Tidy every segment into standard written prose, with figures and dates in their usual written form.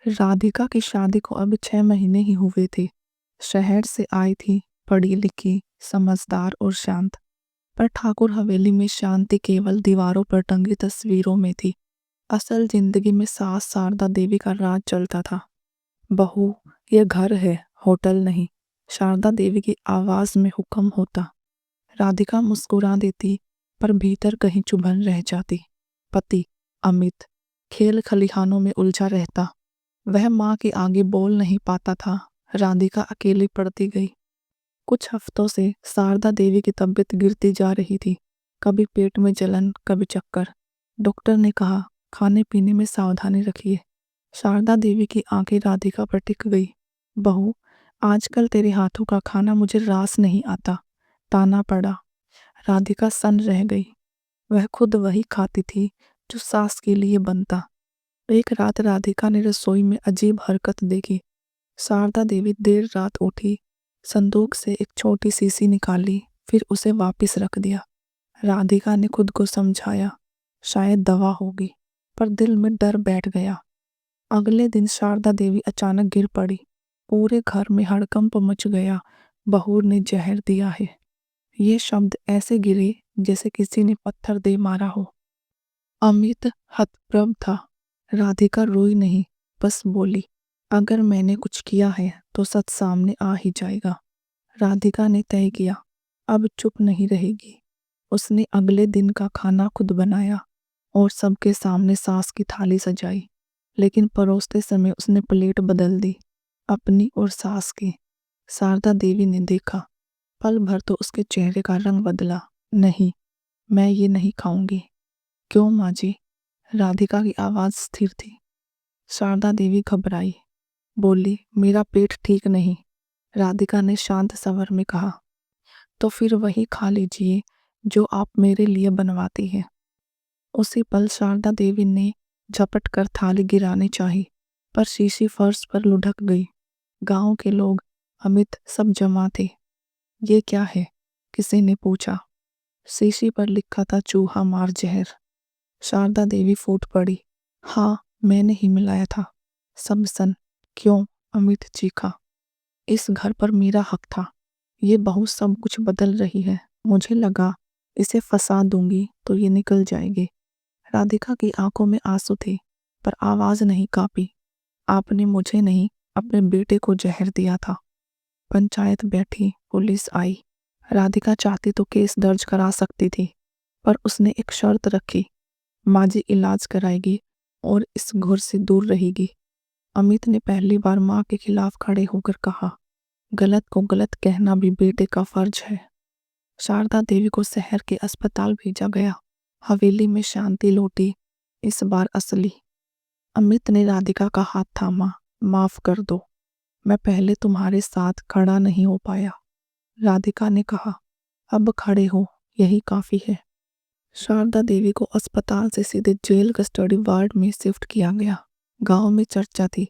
राधिका की शादी को अब 6 महीने ही हुए थे। शहर से आई थी, पढ़ी लिखी, समझदार और शांत। पर ठाकुर हवेली में शांति केवल दीवारों पर टंगी तस्वीरों में थी। असल जिंदगी में सास शारदा देवी का राज चलता था। बहू, ये घर है, होटल नहीं। शारदा देवी की आवाज में हुक्म होता। राधिका मुस्कुरा देती, पर भीतर कहीं चुभन रह जाती। पति अमित खेल खलिहानों में उलझा रहता। वह माँ के आगे बोल नहीं पाता था। राधिका अकेली पड़ती गई। कुछ हफ्तों से शारदा देवी की तबीयत गिरती जा रही थी। कभी पेट में जलन, कभी चक्कर। डॉक्टर ने कहा, खाने पीने में सावधानी रखिए। शारदा देवी की आंखें राधिका पर टिक गई। बहू, आजकल तेरे हाथों का खाना मुझे रास नहीं आता, ताना पड़ा। राधिका सन्न रह गई। वह खुद वही खाती थी जो सास के लिए बनता। एक रात राधिका ने रसोई में अजीब हरकत देखी। शारदा देवी देर रात उठी, संदूक से एक छोटी शीशी निकाली, फिर उसे वापस रख दिया। राधिका ने खुद को समझाया, शायद दवा होगी, पर दिल में डर बैठ गया। अगले दिन शारदा देवी अचानक गिर पड़ी। पूरे घर में हड़कंप मच गया। बहू ने जहर दिया है। ये शब्द ऐसे गिरे जैसे किसी ने पत्थर दे मारा हो। अमित हतप्रभ था। राधिका रोई नहीं, बस बोली, अगर मैंने कुछ किया है तो सच सामने आ ही जाएगा। राधिका ने तय किया, अब चुप नहीं रहेगी। उसने अगले दिन का खाना खुद बनाया और सबके सामने सास की थाली सजाई। लेकिन परोसते समय उसने प्लेट बदल दी, अपनी और सास की। शारदा देवी ने देखा। पल भर तो उसके चेहरे का रंग बदला। नहीं, मैं ये नहीं खाऊंगी। क्यों माँ जी? राधिका की आवाज स्थिर थी। शारदा देवी घबराई, बोली, मेरा पेट ठीक नहीं। राधिका ने शांत स्वर में कहा, तो फिर वही खा लीजिए जो आप मेरे लिए बनवाती हैं। उसी पल शारदा देवी ने झपट कर थाली गिरानी चाही, पर शीशी फर्श पर लुढ़क गई। गांव के लोग, अमित सब जमा थे। ये क्या है? किसी ने पूछा। शीशी पर लिखा था, चूहा मार जहर। शारदा देवी फूट पड़ी। हाँ, मैंने ही मिलाया था। सब सन। क्यों? अमित चीखा। इस घर पर मेरा हक था। ये बहू सब कुछ बदल रही है। मुझे लगा इसे फंसा दूंगी तो ये निकल जाएगी। राधिका की आंखों में आंसू थे, पर आवाज नहीं कांपी। आपने मुझे नहीं, अपने बेटे को जहर दिया था। पंचायत बैठी, पुलिस आई। राधिका चाहती तो केस दर्ज करा सकती थी, पर उसने एक शर्त रखी, माँ जी इलाज कराएगी और इस घर से दूर रहेगी। अमित ने पहली बार माँ के खिलाफ खड़े होकर कहा, गलत को गलत कहना भी बेटे का फर्ज है। शारदा देवी को शहर के अस्पताल भेजा गया। हवेली में शांति लौटी, इस बार असली। अमित ने राधिका का हाथ थामा। माफ कर दो, मैं पहले तुम्हारे साथ खड़ा नहीं हो पाया। राधिका ने कहा, अब खड़े हो, यही काफी है। शारदा देवी को अस्पताल से सीधे जेल कस्टडी वार्ड में शिफ्ट किया गया। गांव में चर्चा थी,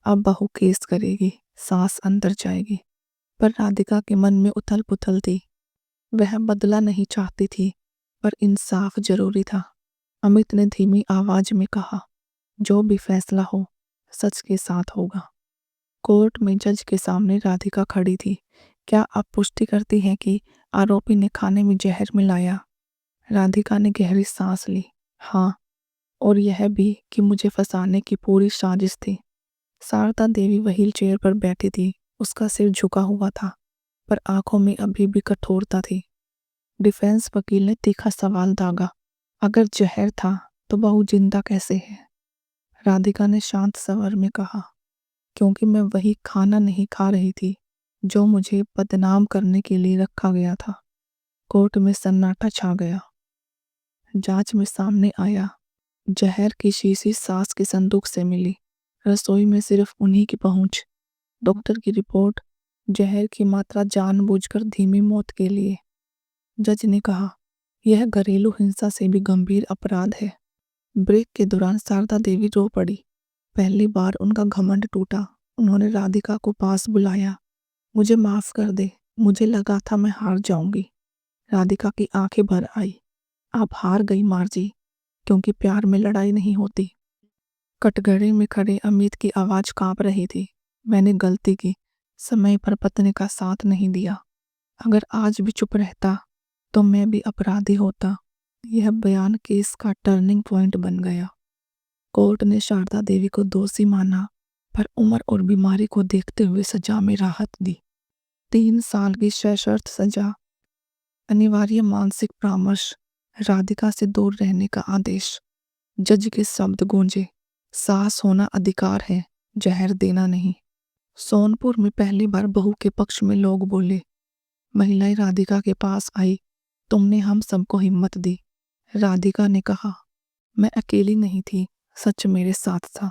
अब बहू केस करेगी, सास अंदर जाएगी। पर राधिका के मन में उथल पुथल थी। वह बदला नहीं चाहती थी, पर इंसाफ जरूरी था। अमित ने धीमी आवाज में कहा, जो भी फैसला हो, सच के साथ होगा। कोर्ट में जज के सामने राधिका खड़ी थी। क्या आप पुष्टि करती हैं कि आरोपी ने खाने में जहर मिलाया? राधिका ने गहरी सांस ली। हाँ, और यह भी कि मुझे फंसाने की पूरी साजिश थी। शारदा देवी व्हील चेयर पर बैठी थी। उसका सिर झुका हुआ था, पर आंखों में अभी भी कठोरता थी। डिफेंस वकील ने तीखा सवाल दागा, अगर जहर था तो बहू जिंदा कैसे है? राधिका ने शांत स्वर में कहा, क्योंकि मैं वही खाना नहीं खा रही थी जो मुझे बदनाम करने के लिए रखा गया था। कोर्ट में सन्नाटा छा गया। जांच में सामने आया, जहर की शीशी सास के संदूक से मिली। रसोई में सिर्फ उन्हीं की पहुंच। डॉक्टर की रिपोर्ट, जहर की मात्रा जानबूझकर धीमी मौत के लिए। जज ने कहा, यह घरेलू हिंसा से भी गंभीर अपराध है। ब्रेक के दौरान शारदा देवी रो पड़ी। पहली बार उनका घमंड टूटा। उन्होंने राधिका को पास बुलाया। मुझे माफ कर दे, मुझे लगा था मैं हार जाऊंगी। राधिका की आंखें भर आई। आप हार गई माँ जी, क्योंकि प्यार में लड़ाई नहीं होती, कटघरे में खड़े अमित की आवाज कांप रही थी। मैंने गलती की, समय पर पत्नी का साथ नहीं दिया। अगर आज भी चुप रहता तो मैं भी अपराधी होता। यह बयान केस का टर्निंग पॉइंट बन गया। कोर्ट ने शारदा देवी को दोषी माना, पर उम्र और बीमारी को देखते हुए सजा में राहत दी। 3 साल की सशर्त सजा, अनिवार्य मानसिक परामर्श, राधिका से दूर रहने का आदेश। जज के शब्द गूंजे, सास होना अधिकार है, जहर देना नहीं। सोनपुर में पहली बार बहू के पक्ष में लोग बोले। महिलाएं राधिका के पास आई, तुमने हम सबको हिम्मत दी। राधिका ने कहा, मैं अकेली नहीं थी, सच मेरे साथ था।